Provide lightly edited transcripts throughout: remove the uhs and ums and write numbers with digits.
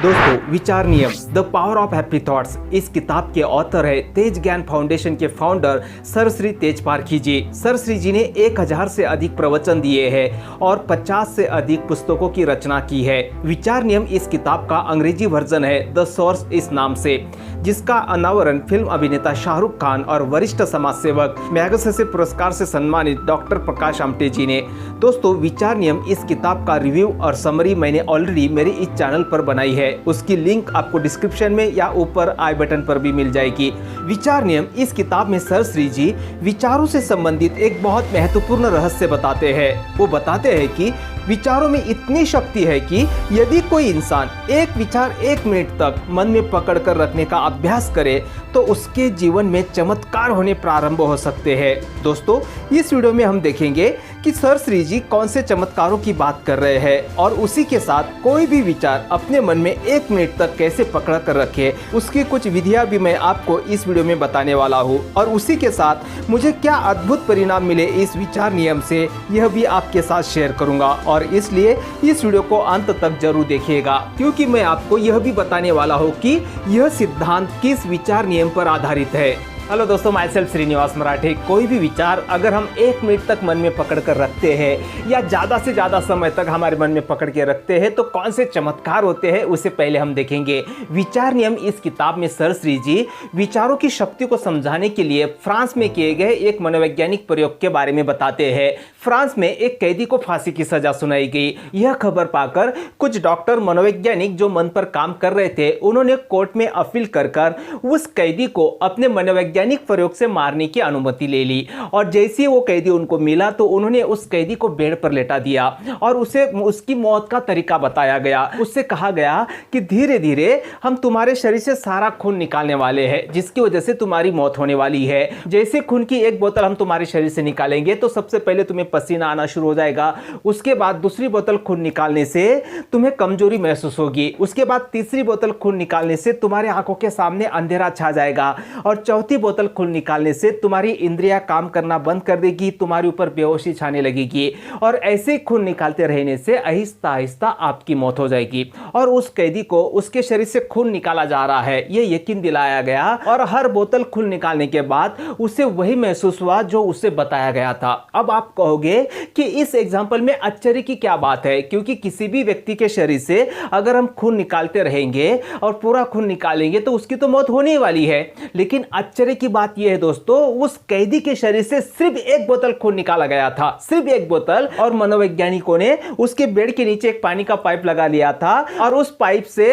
दोस्तों, विचार नियम the power of happy thoughts इस किताब के ऑथर है तेज ज्ञान फाउंडेशन के फाउंडर सर श्री तेजपारखी जी। सर श्री जी ने 1000 से अधिक प्रवचन दिए हैं और 50 से अधिक पुस्तकों की रचना की है। विचार नियम इस किताब का अंग्रेजी वर्जन है द सोर्स इस नाम से, जिसका अनावरण फिल्म अभिनेता शाहरुख खान और वरिष्ठ समाज सेवक मैगसेसे पुरस्कार से सम्मानित डॉक्टर प्रकाश आमटे जी ने। दोस्तों, विचार नियम इस किताब का रिव्यू और समरी मैंने ऑलरेडी मेरे इस चैनल पर बनाई है। उसकी लिंक आपको डिस्क्रिप्शन में या ऊपर आई बटन पर भी मिल जाएगी। विचार नियम इस किताब में सर श्री जी विचारों से संबंधित एक बहुत महत्वपूर्ण रहस्य बताते हैं। वो बताते हैं कि विचारों में इतनी शक्ति है कि यदि कोई इंसान एक विचार 1 मिनट तक मन में पकड़ कर रखने का अभ्यास करे तो उसके जीवन में चमत्कार होने प्रारंभ हो सकते हैं। दोस्तों, इस वीडियो में हम देखेंगे कि सर श्री जी कौन से चमत्कारों की बात कर रहे हैं और उसी के साथ कोई भी विचार अपने मन में 1 मिनट तक कैसे पकड़ कर रखे, उसकी कुछ विधियां भी मैं आपको इस वीडियो में बताने वाला हूं। और उसी के साथ मुझे क्या अद्भुत परिणाम मिले इस विचार नियम से, यह भी आपके साथ शेयर करूंगा। और इसलिए इस वीडियो को अंत तक जरूर देखिएगा, क्योंकि मैं आपको यह भी बताने वाला हूँ कि यह सिद्धांत किस विचार नियम पर आधारित है। हेलो दोस्तों, माई सेल्फ श्रीनिवास मराठे। कोई भी विचार अगर हम 1 मिनट तक मन में पकड़ कर रखते हैं या ज़्यादा से ज़्यादा समय तक हमारे मन में पकड़ के रखते हैं तो कौन से चमत्कार होते हैं, उसे पहले हम देखेंगे। विचार नियम इस किताब में सर श्री जी विचारों की शक्ति को समझाने के लिए फ्रांस में किए गए एक मनोवैज्ञानिक प्रयोग के बारे में बताते हैं। फ्रांस में एक कैदी को फांसी की सजा सुनाई गई। यह खबर पाकर कुछ डॉक्टर मनोवैज्ञानिक जो मन पर काम कर रहे थे, उन्होंने कोर्ट में अपील कर उस कैदी को अपने मनोवैज्ञानिक प्रयोग से मारने की अनुमति ले ली। और जैसे ही वो कैदी उनको मिला तो उन्होंने उस कैदी को बेड पर लेटा दिया और उसे उसकी मौत का तरीका बताया गया। उससे कहा गया कि धीरे धीरे हम तुम्हारे शरीर से सारा खून निकालने वाले हैं, जिसकी वजह से तुम्हारी मौत होने वाली है। जैसे खून की एक बोतल हम तुम्हारे शरीर से निकालेंगे तो सबसे पहले तुम्हें पसीना आना शुरू हो जाएगा। उसके बाद दूसरी बोतल खून निकालने से तुम्हें कमजोरी महसूस होगी। उसके बाद तीसरी बोतल खून निकालने से तुम्हारे आंखों के सामने अंधेरा छा जाएगा और चौथी बोतल खून निकालने से तुम्हारी इंद्रियां काम करना बंद कर देगी, तुम्हारे ऊपर बेहोशी छाने लगेगी। और ऐसे खून निकालते रहने से आहिस्ता आहिस्ता आपकी मौत हो जाएगी। और उस कैदी को उसके शरीर से खून निकाला जा रहा है, यह यकीन दिलाया गया। और हर बोतल खून निकालने के बाद उसे वही महसूस हुआ जो उसे बताया गया था। अब आप कहोगे कि इस एग्जाम्पल में आश्चर्य की क्या बात है, क्योंकि किसी भी व्यक्ति के शरीर से अगर हम खून निकालते रहेंगे और पूरा खून निकालेंगे तो उसकी तो मौत होने वाली है। लेकिन आश्चर्य की बात यह है दोस्तों, उस कैदी के शरीर से सिर्फ 1 बोतल खून निकाला गया था, सिर्फ 1 बोतल। और मनोवैज्ञानिकों ने उसके बेड के नीचे एक पानी का पाइप लगा लिया था और उस पाइप से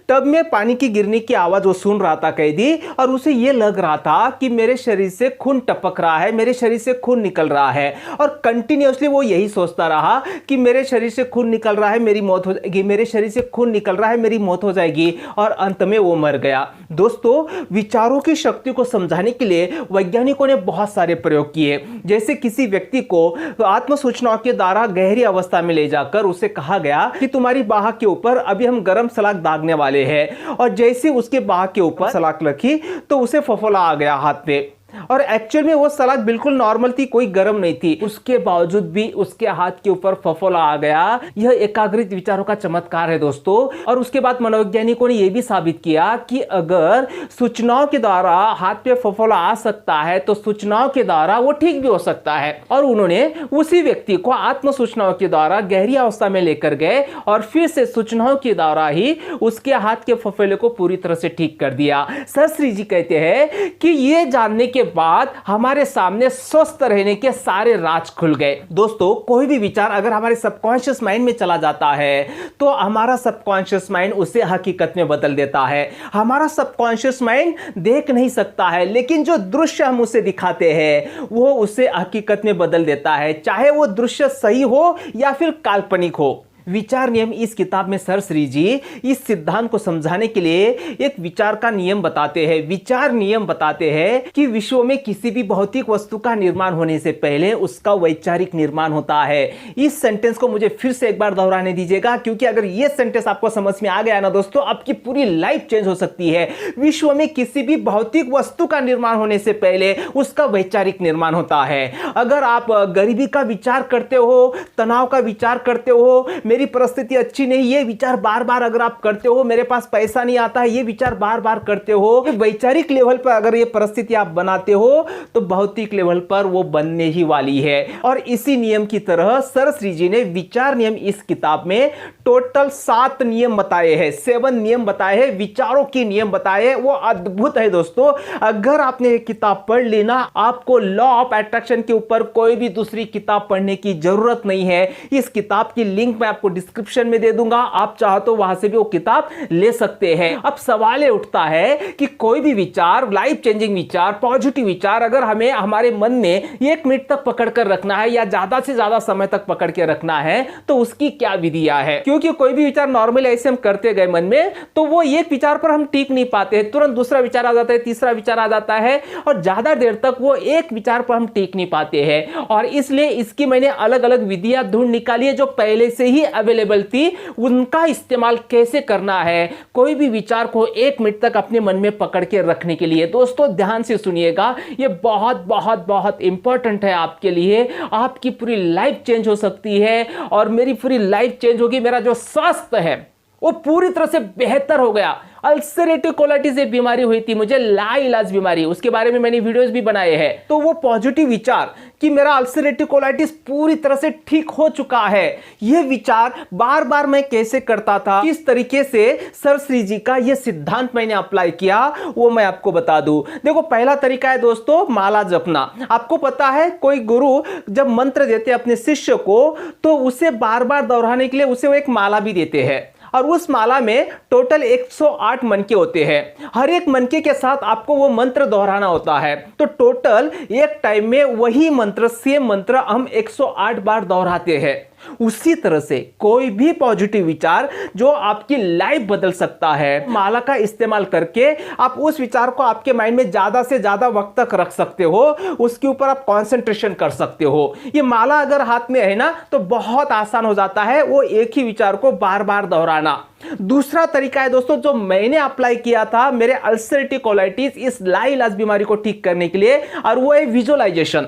टब में पानी की गिरने की आवाज वो सुन रहा था कैदी, और उसे यह लग रहा था कि मेरे शरीर से खून टपक रहा है, मेरे शरीर से खून निकल रहा है। और कंटिन्यूअसली वो यही सोचता रहा कि मेरे शरीर से खून निकल रहा है, मेरी मौत हो जाएगी, मेरे शरीर से खून निकल रहा है, मेरी मौत हो जाएगी। और अंत में वो मर गया। दोस्तों, विचारों की शक्ति को समझाने के लिए वैज्ञानिकों ने बहुत सारे प्रयोग किए। जैसे किसी व्यक्ति को आत्म सूचनाओं के द्वारा गहरी अवस्था में ले जाकर उसे कहा गया कि तुम्हारी बाह के ऊपर अभी हम गरम सलाख दागने वाले हैं। और जैसे उसके बाह के ऊपर सलाख रखी तो उसे फफोला आ गया हाथ पे। और एक्चुअल में वो सलाख बिल्कुल नॉर्मल थी, कोई गर्म नहीं थी। उसके बावजूद भी उसके हाथ के ऊपर फफोला आ गया। यह एकाग्रित विचारों का चमत्कार है दोस्तों। और उसके बाद मनोवैज्ञानिकों ने यह भी साबित किया कि अगर सूचनाओं के द्वारा हाथ पे फफोला आ सकता है तो सूचनाओं के द्वारा वो ठीक भी हो सकता है। और उन्होंने उसी व्यक्ति को आत्म सूचनाओं के द्वारा गहरी अवस्था में लेकर गए और फिर से सूचनाओं के द्वारा ही उसके हाथ के फफोले को पूरी तरह से ठीक कर दिया। सर श्री जी कहते हैं कि ये जानने के बाद हमारे सामने स्वस्थ रहने के सारे राज खुल गए। दोस्तों, कोई भी विचार अगर हमारे सबकॉन्शियस माइंड में चला जाता है तो हमारा सबकॉन्शियस माइंड उसे हकीकत में बदल देता है। हमारा सबकॉन्शियस माइंड देख नहीं सकता है, लेकिन जो दृश्य हम उसे दिखाते हैं वो उसे हकीकत में बदल देता है, चाहे वो दृश्य सही हो या फिर काल्पनिक हो। विचार नियम इस किताब में सर श्री जी इस सिद्धांत को समझाने के लिए एक विचार का नियम बताते हैं। विचार नियम बताते हैं कि विश्व में किसी भी भौतिक वस्तु का निर्माण होने से पहले उसका वैचारिक निर्माण होता है। इस सेंटेंस को मुझे फिर से एक बार दोहराने दीजिएगा, क्योंकि अगर यह सेंटेंस आपको समझ में आ गया ना दोस्तों, आपकी पूरी लाइफ चेंज हो सकती है। विश्व में किसी भी भौतिक वस्तु का निर्माण होने से पहले उसका वैचारिक निर्माण होता है। अगर आप गरीबी का विचार करते हो, तनाव का विचार करते हो, मेरी परिस्थिति अच्छी नहीं, ये विचार बार बार अगर आप करते हो, मेरे पास पैसा नहीं आता है, ये विचार बार बार करते हो, वैचारिक लेवल पर अगर ये परिस्थिति आप बनाते हो तो भौतिक लेवल पर वो बनने ही वाली है। और इसी नियम की तरह सर श्री जी ने विचार नियम इस किताब में टोटल 7 नियम बताए हैं, 7 नियम बताए हैं, विचारों के नियम बताए हैं। वो अद्भुत है दोस्तों। अगर आपने ये किताब पढ़ ली ना, आपको लॉ ऑफ अट्रैक्शन के ऊपर कोई भी दूसरी किताब पढ़ने की जरूरत नहीं है। इस किताब की लिंक मैं आपको डिस्क्रिप्शन में दे दूंगा, आप चाहो तो वहां से भी वो किताब ले सकते हैं। अब सवाल ये उठता है कि कोई भी विचार, लाइफ चेंजिंग विचार, पॉजिटिव विचार अगर हमें हमारे मन में 1 मिनट तक पकड़ कर रखना है या ज्यादा से ज्यादा समय तक पकड़ के रखना है तो उसकी क्या विधियां है। क्योंकि कोई भी विचार नॉर्मल ऐसे हम करते गए मन में तो वो एक विचार पर हम टिक नहीं पाते, तुरंत दूसरा विचार आ जाता है, तीसरा विचार आ जाता है और ज्यादा देर तक वो एक विचार पर हम टिक नहीं पाते हैं। और इसलिए इसकी मैंने अलग अलग विधियां ढूंढ निकाली है जो पहले से ही अवेलेबल थी, उनका इस्तेमाल कैसे करना है कोई भी विचार को 1 मिनट तक अपने मन में पकड़ के रखने के लिए। दोस्तों ध्यान से सुनिएगा, ये बहुत बहुत बहुत इंपॉर्टेंट है आपके लिए। आपकी पूरी लाइफ चेंज हो सकती है और मेरी पूरी लाइफ चेंज होगी। मेरा जो स्वास्थ्य है वो पूरी तरह से बेहतर हो गया। अल्सरेटिव कोलाइटिस एक बीमारी हुई थी मुझे, लाइलाज बीमारी, उसके बारे में मैंने वीडियोस भी बनाए हैं। तो वो पॉजिटिव विचार कि मेरा अल्सरेटिव कोलाइटिस पूरी तरह से ठीक हो चुका है, ये विचार बार बार मैं कैसे करता था, किस तरीके से सर श्री जी का ये सिद्धांत मैंने अप्लाई किया, वो मैं आपको बता दूं। देखो पहला तरीका है दोस्तों माला जपना। आपको पता है कोई गुरु जब मंत्र देते अपने शिष्य को तो उसे बार बार दोहराने के लिए उसे वो एक माला भी देते हैं और उस माला में टोटल 108 मनके होते हैं। हर एक मनके के साथ आपको वो मंत्र दोहराना होता है। तो टोटल एक टाइम में वही मंत्र, सेम मंत्र हम 108 बार दोहराते हैं। उसी तरह से कोई भी पॉजिटिव विचार जो आपकी लाइफ बदल सकता है, माला का इस्तेमाल करके आप उस विचार को आपके माइंड में ज्यादा से ज्यादा वक्त तक रख सकते हो, उसके ऊपर आप कंसंट्रेशन कर सकते हो। ये माला अगर हाथ में है ना तो बहुत आसान हो जाता है वो एक ही विचार को बार बार दोहराना। दूसरा तरीका है दोस्तों जो मैंने अप्लाई किया था मेरे अल्सरेटिव कोलाइटिस, इस लाइलाज बीमारी को ठीक करने के लिए, और वो है विजुअलाइजेशन।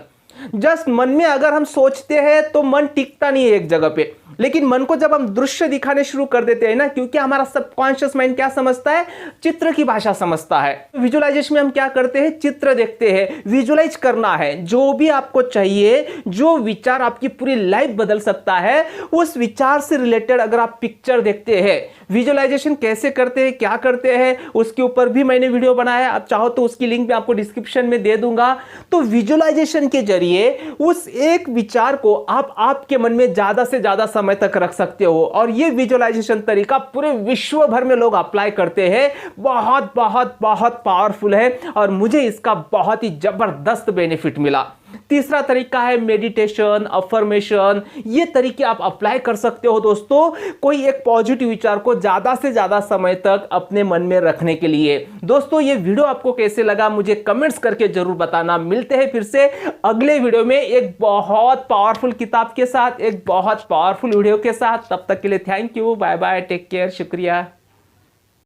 जस्ट मन में अगर हम सोचते हैं तो मन टिकता नहीं है एक जगह पे, लेकिन मन को जब हम दृश्य दिखाने शुरू कर देते हैं ना, क्योंकि हमारा सबकॉन्शियस माइंड क्या समझता है, चित्र की भाषा समझता है। विजुअलाइजेशन में हम क्या करते हैं, चित्र देखते हैं, विजुअलाइज करना है जो भी आपको चाहिए, जो विचार आपकी पूरी लाइफ बदल सकता है, उस विचार से रिलेटेड अगर आप पिक्चर देखते हैं। विजुअलाइजेशन कैसे करते हैं, क्या करते हैं, उसके ऊपर भी मैंने वीडियो बनाया है, आप चाहो तो उसकी लिंक मैं आपको डिस्क्रिप्शन में दे दूंगा। तो विजुअलाइजेशन के जरिए उस एक विचार को आप आपके मन में ज्यादा से ज्यादा समय तक रख सकते हो। और ये विजुअलाइजेशन तरीका पूरे विश्व भर में लोग अप्लाई करते हैं, बहुत बहुत बहुत पावरफुल है और मुझे इसका बहुत ही जबरदस्त बेनिफिट मिला। तीसरा तरीका है मेडिटेशन, अफर्मेशन। ये तरीके आप अप्लाई कर सकते हो दोस्तों कोई एक पॉजिटिव विचार को ज्यादा से ज्यादा समय तक अपने मन में रखने के लिए। दोस्तों ये वीडियो आपको कैसे लगा मुझे कमेंट्स करके जरूर बताना। मिलते हैं फिर से अगले वीडियो में एक बहुत पावरफुल किताब के साथ, एक बहुत पावरफुल वीडियो के साथ। तब तक के लिए thank you, bye bye, take care, शुक्रिया।